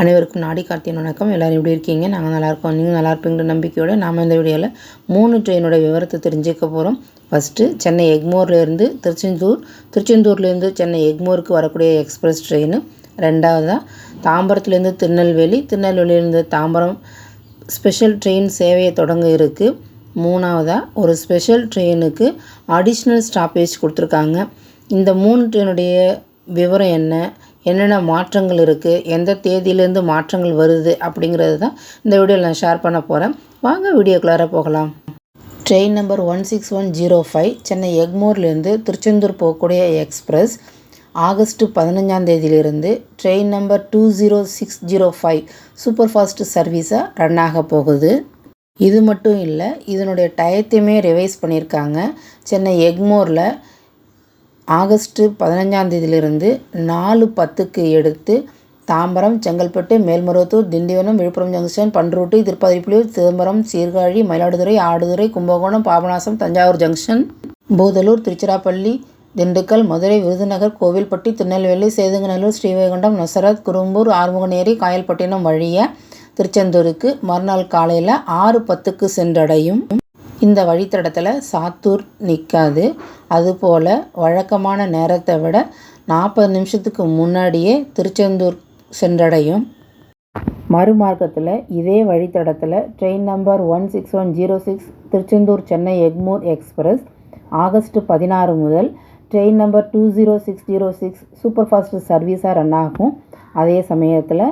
அனைவருக்கும் நாடிகார்த்தியின் வணக்கம். எல்லோரும் எப்படி இருக்கீங்க? நாங்கள் நல்லாயிருக்கோம். நீங்கள் நல்லா இருப்பீங்கிற நம்பிக்கையோடு நாம் இந்த வீடியோவில் 3 ட்ரெயினோட விவரத்தை தெரிஞ்சுக்க போகிறோம். ஃபஸ்ட்டு சென்னை எக்மோர்லேருந்து திருச்செந்தூர்லேருந்து சென்னை எக்மோருக்கு வரக்கூடிய எக்ஸ்பிரஸ் ட்ரெயின். ரெண்டாவதாக தாம்பரத்துலேருந்து திருநெல்வேலியிலேருந்து தாம்பரம் ஸ்பெஷல் ட்ரெயின் சேவையை தொடங்க இருக்குது. மூணாவதாக ஒரு ஸ்பெஷல் ட்ரெயினுக்கு அடிஷ்னல் ஸ்டாப்பேஜ் கொடுத்துருக்காங்க. இந்த 3 ட்ரெயினுடைய விவரம் என்னென்ன மாற்றங்கள் இருக்குது, எந்த தேதியிலேருந்து மாற்றங்கள் வருது அப்படிங்கிறது தான் இந்த வீடியோவில் நான் ஷேர் பண்ண போகிறேன். வாங்க வீடியோக்குள்ளார போகலாம். ட்ரெயின் நம்பர் 16105 சென்னை எக்மோர்லேருந்து திருச்செந்தூர் போகக்கூடிய எக்ஸ்பிரஸ் ஆகஸ்ட் 15ஆம் தேதியிலிருந்து ட்ரெயின் நம்பர் 20605 சூப்பர்ஃபாஸ்ட் சர்வீஸாக ரன் ஆக போகுது. இது மட்டும் இல்லை, இதனுடைய டயத்தையுமே ரிவைஸ் பண்ணியிருக்காங்க. சென்னை எக்மோரில் ஆகஸ்ட்டு 15ஆம் தேதியிலிருந்து 4:10க்கு எடுத்து தாம்பரம், செங்கல்பட்டு, மேல்மருவத்தூர், திண்டிவனம், விழுப்புரம் ஜங்ஷன், பண்ருட்டி, திருப்பதிப்புலியூர், சிதம்பரம், சீர்காழி, மயிலாடுதுறை, ஆடுதுறை, கும்பகோணம், பாபநாசம், தஞ்சாவூர் ஜங்ஷன், பூதலூர், திருச்சிராப்பள்ளி, திண்டுக்கல், மதுரை, விருதுநகர், கோவில்பட்டி, திருநெல்வேலி, சேதுங்கநல்லூர், ஸ்ரீவைகுண்டம், நொசரத், குரும்பூர், ஆறுமுகநேரி, காயல்பட்டினம் வழியாக திருச்செந்தூருக்கு மறுநாள் காலையில் 6:10க்கு சென்றடையும். இந்த வழித்தடத்தில் சாத்தூர் நிற்காது. அதுபோல் வழக்கமான நேரத்தை விட 40 நிமிஷத்துக்கு முன்னாடியே திருச்செந்தூர் சென்றடையும். மறுமார்க்கத்தில் இதே வழித்தடத்தில் train number 16106 Tiruchendur Chennai Egmore express August 16 முதல் ட்ரெயின் நம்பர் 20606 சூப்பர்ஃபாஸ்ட் சர்வீஸாக ரன் ஆகும். அதே சமயத்தில்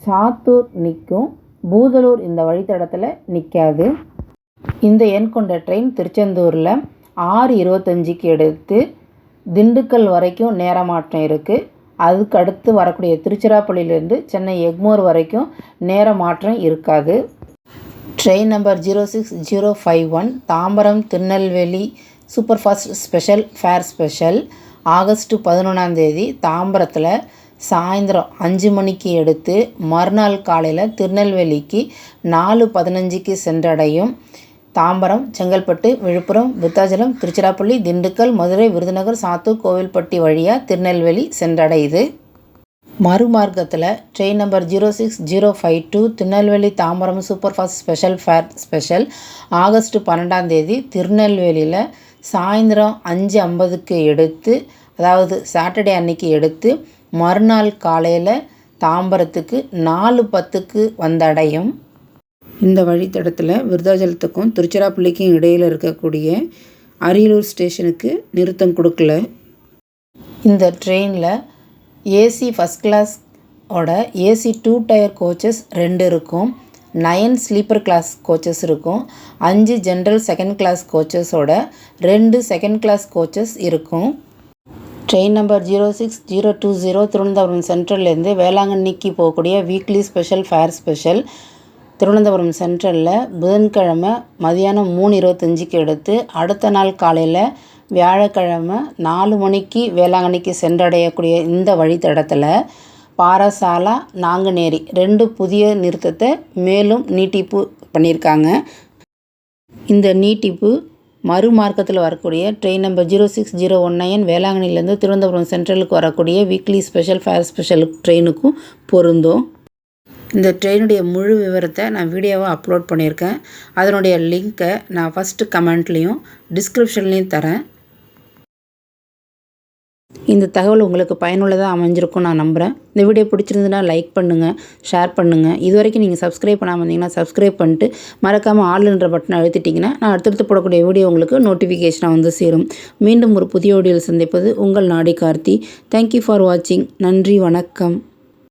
சாத்தூர் நிற்கும். பூதலூர் இந்த வழித்தடத்தில் நிற்காது. இந்த எண் கொண்ட ட்ரெயின் திருச்செந்தூரில் 6:25க்கு எடுத்து திண்டுக்கல் வரைக்கும் நேரமாற்றம் இருக்குது. அதுக்கு அடுத்து வரக்கூடிய திருச்சிராப்பள்ளியிலேருந்து சென்னை எக்மோர் வரைக்கும் நேரமாற்றம் இருக்காது. Train number 06051 Tambaram Tirunelveli superfast special August 11ஆம் தேதி தாம்பரத்தில் சாயந்தரம் 5 மணிக்கு எடுத்து மறுநாள் காலையில் திருநெல்வேலிக்கு 4:15க்கு சென்றடையும். தாம்பரம், செங்கல்பட்டு, விழுப்புரம், விருத்தாச்சலம், திருச்சிராப்பள்ளி, திண்டுக்கல், மதுரை, விருதுநகர், சாத்தூர், கோவில்பட்டி வழியாக திருநெல்வேலி சென்றடையுது. மறுமார்க்கத்தில் train number 06052 Tirunelveli Tambaram superfast special August 12ஆம் தேதி திருநெல்வேலியில் சாயந்தரம் 5:50க்கு எடுத்து, அதாவது சாட்டர்டே அன்னைக்கு எடுத்து மறுநாள் காலையில் தாம்பரத்துக்கு 4:10க்கு வந்தடையும். இந்த வழித்தடத்தில் விருத்தாச்சலத்துக்கும் திருச்சிராப்பள்ளிக்கும் இடையில் இருக்கக்கூடிய அரியலூர் ஸ்டேஷனுக்கு நிறுத்தம் கொடுக்கல. இந்த ட்ரெயினில் ஏசி ஃபஸ்ட் கிளாஸோட ஏசி 2 டயர் கோச்சஸ் 2 இருக்கும். 9 ஸ்லீப்பர் கிளாஸ் கோச்சஸ் இருக்கும். 5 ஜென்ரல் செகண்ட் கிளாஸ் கோச்சஸோட 2 செகண்ட் கிளாஸ் கோச்சஸ் இருக்கும். ட்ரெயின் நம்பர் 06020 திருவனந்தபுரம் சென்ட்ரல்லேருந்து வேளாங்கண்ணிக்கு போகக்கூடிய வீக்லி ஸ்பெஷல் திருவனந்தபுரம் சென்ட்ரலில் புதன்கிழமை மதியானம் 3:25க்கு எடுத்து அடுத்த நாள் காலையில் வியாழக்கிழமை 4 மணிக்கு வேளாங்கண்ணிக்கு சென்றடையக்கூடிய இந்த வழித்தடத்தில் பாரசாலா, நாங்குநேரி 2 புதிய நிறுத்தத்தை மேலும் நீட்டிப்பு பண்ணியிருக்காங்க. இந்த நீட்டிப்பு மறுமார்க்கத்தில் வரக்கூடிய ட்ரெயின் நம்பர் 06019 வேளாங்கண்ணிலேருந்து திருவனந்தபுரம் சென்ட்ரலுக்கு வரக்கூடிய வீக்லி ஸ்பெஷல் ட்ரெயினுக்கும் பொருந்தும். இந்த ட்ரெயினுடைய முழு விவரத்தை நான் வீடியோவாக அப்லோட் பண்ணியிருக்கேன். அதனுடைய லிங்க்கை நான் ஃபஸ்ட்டு கமெண்ட்லேயும் டிஸ்கிரிப்ஷன்லேயும் தரேன். இந்த தகவல் உங்களுக்கு பயனுள்ளதாக அமைஞ்சிருக்கும் நான் நம்புகிறேன். இந்த வீடியோ பிடிச்சிருந்துன்னா லைக் பண்ணுங்கள், ஷேர் பண்ணுங்கள். இது வரைக்கும் நீங்கள் சப்ஸ்கிரைப் பண்ணாமல் இருந்தீங்கன்னா சப்ஸ்கிரைப் பண்ணிட்டு மறக்காமல் ஆல்ன்ற பட்டனை அழுத்திட்டிங்கன்னா நான் அடுத்தடுத்து போடக்கூடிய வீடியோ உங்களுக்கு நோட்டிஃபிகேஷனாக வந்து சேரும். மீண்டும் ஒரு புதிய வீடியோவில் சந்திப்பது உங்கள் நாடிகார்த்தி. தேங்க்யூ ஃபார் வாட்சிங். நன்றி, வணக்கம்.